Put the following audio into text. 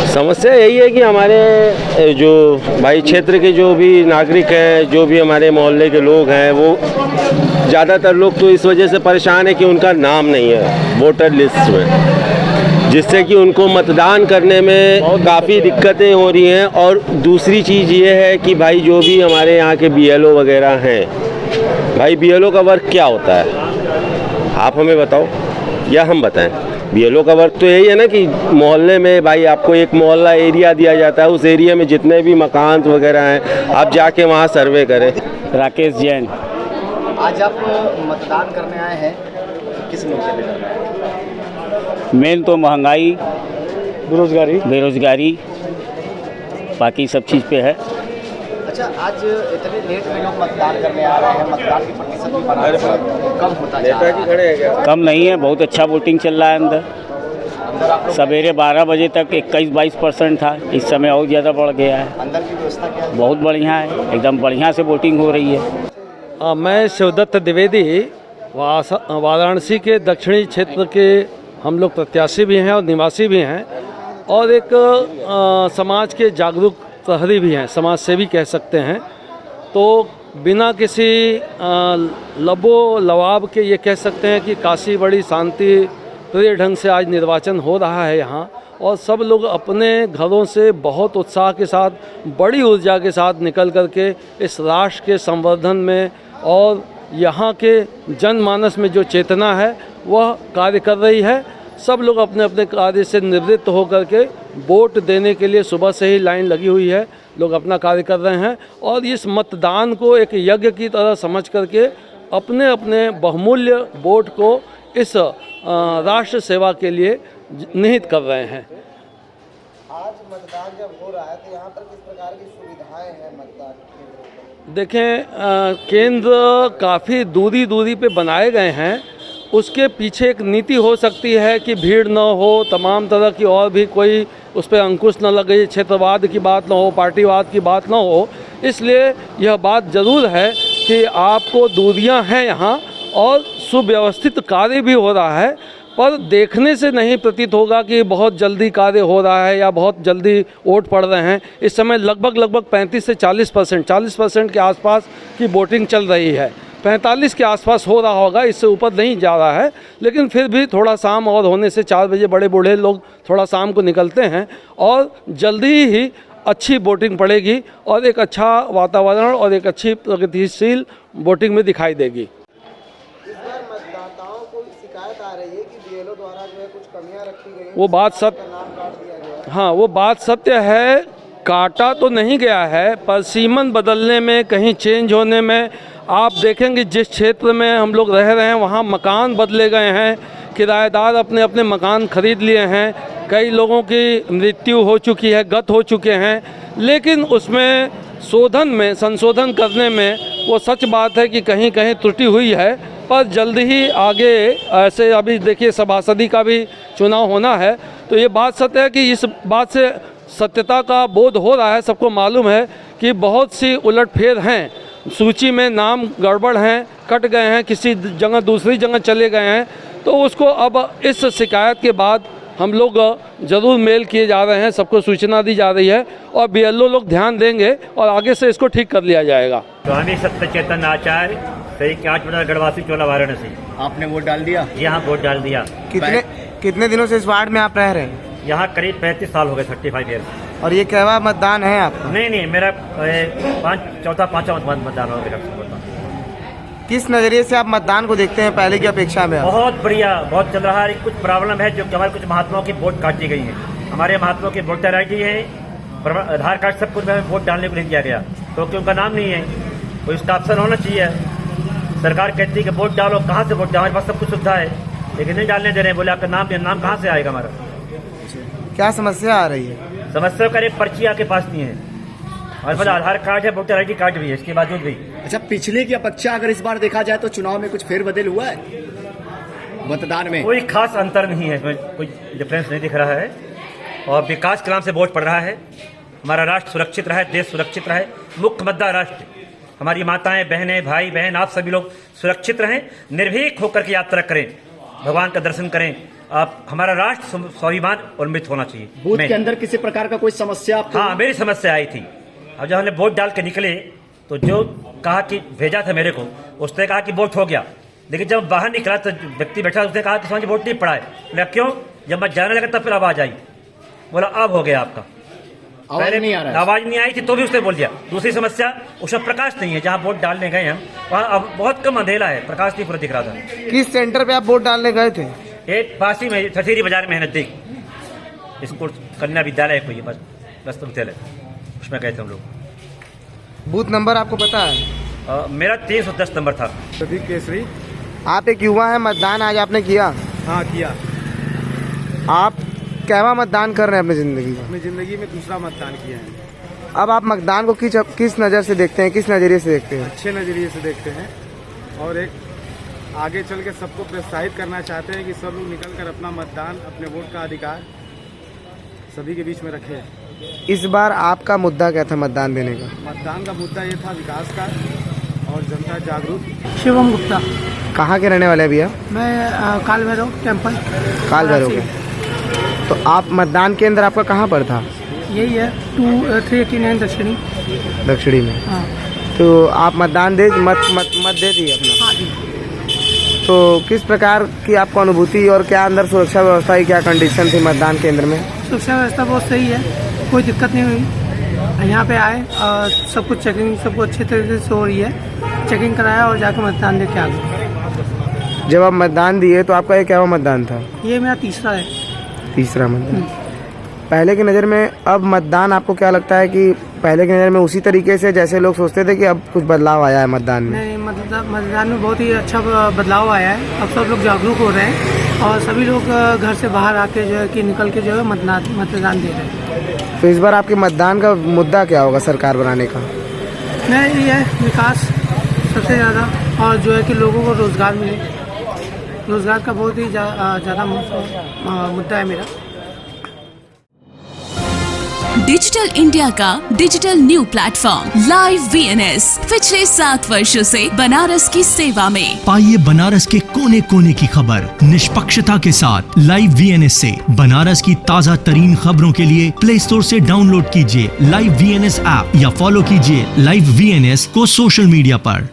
समस्या यही है कि हमारे जो भाई क्षेत्र के जो भी नागरिक हैं, जो भी हमारे मोहल्ले के लोग हैं, वो ज़्यादातर लोग तो इस वजह से परेशान है कि उनका नाम नहीं है वोटर लिस्ट में, जिससे कि उनको मतदान करने में काफ़ी दिक्कतें हो रही हैं। और दूसरी चीज़ ये है कि भाई जो भी हमारे यहाँ के BLO वगैरह हैं, भाई BLO का वर्क क्या होता है आप हमें बताओ या हम बताएं। BLO का वर्क तो यही है ना कि मोहल्ले में भाई आपको एक मोहल्ला एरिया दिया जाता है, उस एरिया में जितने भी मकान वगैरह हैं आप जाके वहाँ सर्वे करें। राकेश जैन। आज आप मतदान करने आए हैं, किस मुद्दे पे करना है? मेन तो महंगाई, बेरोजगारी, बाकी सब चीज़ पे है। अच्छा, आज इतने लेट में लोग मतदान करने आ रहे हैं, मतदान की प्रतिशत भी बढ़ा रहे हैं, कम होता जा रहा है। कम नहीं है, बहुत अच्छा वोटिंग चल रहा है अंदर। सवेरे 12 बजे तक 21-22% था, इस समय और ज़्यादा बढ़ गया है। अंदर की व्यवस्था क्या है? बहुत बढ़िया है, एकदम बढ़िया से वोटिंग हो रही है। मैं शिवदत्त द्विवेदी वाराणसी के दक्षिणी क्षेत्र के हम लोग प्रत्याशी भी हैं और निवासी भी हैं, और एक समाज के जागरूक प्रहरी भी हैं, समाज सेवी कह सकते हैं। तो बिना किसी लबो लवाब के ये कह सकते हैं कि काफ़ी बड़ी शांति प्रिय ढंग से आज निर्वाचन हो रहा है यहाँ, और सब लोग अपने घरों से बहुत उत्साह के साथ, बड़ी ऊर्जा के साथ निकल करके इस राष्ट्र के संवर्धन में और यहाँ के जनमानस में जो चेतना है वह कार्य कर रही है। सब लोग अपने अपने कार्य से निवृत्त होकर के वोट देने के लिए सुबह से ही लाइन लगी हुई है, लोग अपना कार्य कर रहे हैं, और इस मतदान को एक यज्ञ की तरह समझ करके अपने अपने बहुमूल्य वोट को इस राष्ट्र सेवा के लिए निहित कर रहे हैं। आज मतदान जब हो रहा है तो यहाँ पर किस प्रकार की सुविधाएं हैं मतदान केंद्र? देखें, केंद्र काफ़ी दूरी पे बनाए गए हैं। उसके पीछे एक नीति हो सकती है कि भीड़ न हो, तमाम तरह की और भी कोई उस पर अंकुश न लगे, क्षेत्रवाद की बात न हो, पार्टीवाद की बात न हो। इसलिए यह बात ज़रूर है कि आपको दूरियां हैं यहाँ और सुव्यवस्थित कार्य भी हो रहा है, पर देखने से नहीं प्रतीत होगा कि बहुत जल्दी कार्य हो रहा है या बहुत जल्दी वोट पड़ रहे हैं। इस समय लगभग 35 से 40% के आसपास की वोटिंग चल रही है। 45 के आसपास हो रहा होगा, इससे ऊपर नहीं जा रहा है, लेकिन फिर भी थोड़ा शाम और होने से 4 बजे बड़े बूढ़े लोग थोड़ा शाम को निकलते हैं और जल्दी ही अच्छी वोटिंग पड़ेगी और एक अच्छा वातावरण और एक अच्छी प्रगतिशील वोटिंग में दिखाई देगी। इस बार मतदाताओं को शिकायत आ रही है कि BLO द्वारा जो है कुछ कमियां रखी गई हैं, वो बात सत्य, नाम काट दिया गया है। हाँ वो बात सत्य है, काटा तो नहीं गया है, पर सीमन बदलने में, कहीं चेंज होने में आप देखेंगे जिस क्षेत्र में हम लोग रह रहे हैं वहाँ मकान बदले गए हैं, किराएदार अपने अपने मकान खरीद लिए हैं, कई लोगों की मृत्यु हो चुकी है, गत हो चुके हैं, लेकिन उसमें संशोधन करने में वो सच बात है कि कहीं कहीं त्रुटि हुई है, पर जल्द ही आगे ऐसे अभी देखिए सभासदी का भी चुनाव होना है, तो ये बात सत्य है कि इस बात से सत्यता का बोध हो रहा है। सबको मालूम है कि बहुत सी उलटफेर हैं, सूची में नाम गड़बड़ हैं, कट गए हैं, किसी जगह दूसरी जगह चले गए हैं, तो उसको अब इस शिकायत के बाद हम लोग ज़रूर मेल किए जा रहे हैं, सबको सूचना दी जा रही है और BLO लोग ध्यान देंगे और आगे से इसको ठीक कर लिया जाएगा। स्वामी सत्यचेतन आचार्य, सही 8 गढ़वासी चोला वाराणसी। आपने वोट डाल दिया? जी हाँ, वोट डाल दिया। कितने दिनों से इस वार्ड में आप रह रहे हैं? यहाँ करीब 35 साल हो गए, 35 ईयर्स। और ये कहवा मतदान है आपका? नहीं, मेरा चौथा पांचवा मतदान हो गया। किस नजरिए से आप मतदान को देखते हैं पहले की अपेक्षा में? बहुत बढ़िया, बहुत चल रहा है। कुछ प्रॉब्लम है जो हमारे कुछ महात्माओं की वोट काटी गई है, हमारे महात्माओं की वोटर ID है, आधार कार्ड सब कुछ में वोट डालने को नहीं दिया गया, क्योंकि उनका नाम नहीं है, तो इसका ऑप्शन होना चाहिए। सरकार कहती है कि वोट डालो, कहाँ से वोट डालो, हमारे पास सब कुछ सुविधा है, लेकिन नहीं डालने दे रहे हैं। बोले आपका नाम कहाँ से आएगा हमारा? क्या समस्या आ रही है? समस्या का एक पर्ची आपके पास नहीं है, और मतलब आधार कार्ड है, वोटर ID कार्ड भी है, इसके बावजूद भी। अच्छा, पिछले की अपेक्षा अगर इस बार देखा जाए तो चुनाव में कुछ फेरबदल हुआ है? मतदान में कोई खास अंतर नहीं है, कोई डिफरेंस नहीं दिख रहा है, और विकास के नाम से वोट पड़ रहा है। हमारा राष्ट्र सुरक्षित रहे, देश सुरक्षित रहे, मुख्य मुद्दा राष्ट्र, हमारी माताएं, बहनें, भाई बहन, आप सभी लोग सुरक्षित रहें, निर्भीक होकर के यात्रा करें, भगवान का दर्शन करें। आप हमारा राष्ट्र स्वाभिमान उन्मित होना चाहिए। बूथ के अंदर किसी प्रकार का कोई समस्या आपको? हाँ, मेरी समस्या आई थी। अब जब हमने वोट डाल के निकले तो जो कहा कि भेजा था मेरे को, उसने कहा कि वोट हो गया, लेकिन जब बाहर निकला तो व्यक्ति बैठा उसने कहा कि समझ वोट नहीं पड़ा है। बोला क्यों? जब मैं जाने लगा तब फिर आवाज आई, बोला अब हो गया आपका। आवाज नहीं आ रहा है। आवाज नहीं आई थी तो भी उसने बोल दिया। दूसरी समस्या, उसमें प्रकाश नहीं है। जहाँ वोट डालने गए हम वहाँ अब बहुत कम अंधेला है, प्रकाश नहीं पूरा दिख रहा था। किस सेंटर पे आप वोट डालने गए थे? एक पास ही में छठेरी बाजार में है नजदीक, स्कूल कन्या विद्यालय है कोई, बस विद्यालय, उसमें गए थे हम लोग। बूथ नंबर आपको पता है? मेरा 310 नंबर था। प्रदीप केसरी। आप एक युवा है, मतदान आज आपने किया? हाँ किया। आप कैवा मतदान कर रहे हैं अपनी ज़िंदगी में? अपनी ज़िंदगी में दूसरा मतदान किया है। अब आप मतदान को किस नज़र से देखते हैं, किस नज़रिए से देखते हैं? अच्छे नज़रिए से देखते हैं और एक आगे चल के सबको प्रोत्साहित करना चाहते हैं कि सब लोग निकल कर अपना मतदान, अपने वोट का अधिकार सभी के बीच में रखें। इस बार आपका मुद्दा क्या था मतदान देने का? मतदान का मुद्दा ये था विकास का और जनता जागरूक। शिवम गुप्ता। कहाँ के रहने वाले हैं भैया? मैं काल भैरव टेम्पल। काल भैरव के। तो आप मतदान केंद्र आपका कहाँ पर था? यही है 389 दक्षिणी में। हाँ। तो आप मतदान मत दे दिए अपना? हाँ जी। तो किस प्रकार की आपको अनुभूति और क्या अंदर सुरक्षा व्यवस्था की क्या कंडीशन थी मतदान केंद्र में? सुरक्षा व्यवस्था बहुत सही है, कोई दिक्कत नहीं हुई। यहाँ पे आए और सब कुछ चेकिंग सबको अच्छे तरीके से हो रही है। चेकिंग कराया और जाकर मतदान दे के आ गए। जब आप मतदान दिए तो आपका ये क्या मतदान था? ये मेरा तीसरा है। तीसरा मतदान। पहले की नज़र में अब मतदान आपको क्या लगता है कि पहले की नज़र में उसी तरीके से जैसे लोग सोचते थे कि अब कुछ बदलाव आया है मतदान में? नहीं, मतदान में बहुत ही अच्छा बदलाव आया है। अब सब लोग जागरूक हो रहे हैं और सभी लोग घर से बाहर आके जो है कि निकल के जो है मतदान दे रहे हैं। तो इस बार आपके मतदान का मुद्दा क्या होगा सरकार बनाने का? नहीं, ये है विकास सबसे ज़्यादा, और जो है कि लोगों को रोज़गार मिले। रोज़गार का बहुत ही ज़्यादा मुद्दा है मेरा। डिजिटल इंडिया का digital new platform live VNS पिछले 7 वर्षों से बनारस की सेवा में। पाइए बनारस के कोने कोने की खबर निष्पक्षता के साथ। लाइव VNS से बनारस की ताज़ा तरीन खबरों के लिए प्ले स्टोर से डाउनलोड कीजिए लाइव VNS ऐप या फॉलो कीजिए लाइव VNS को सोशल मीडिया पर।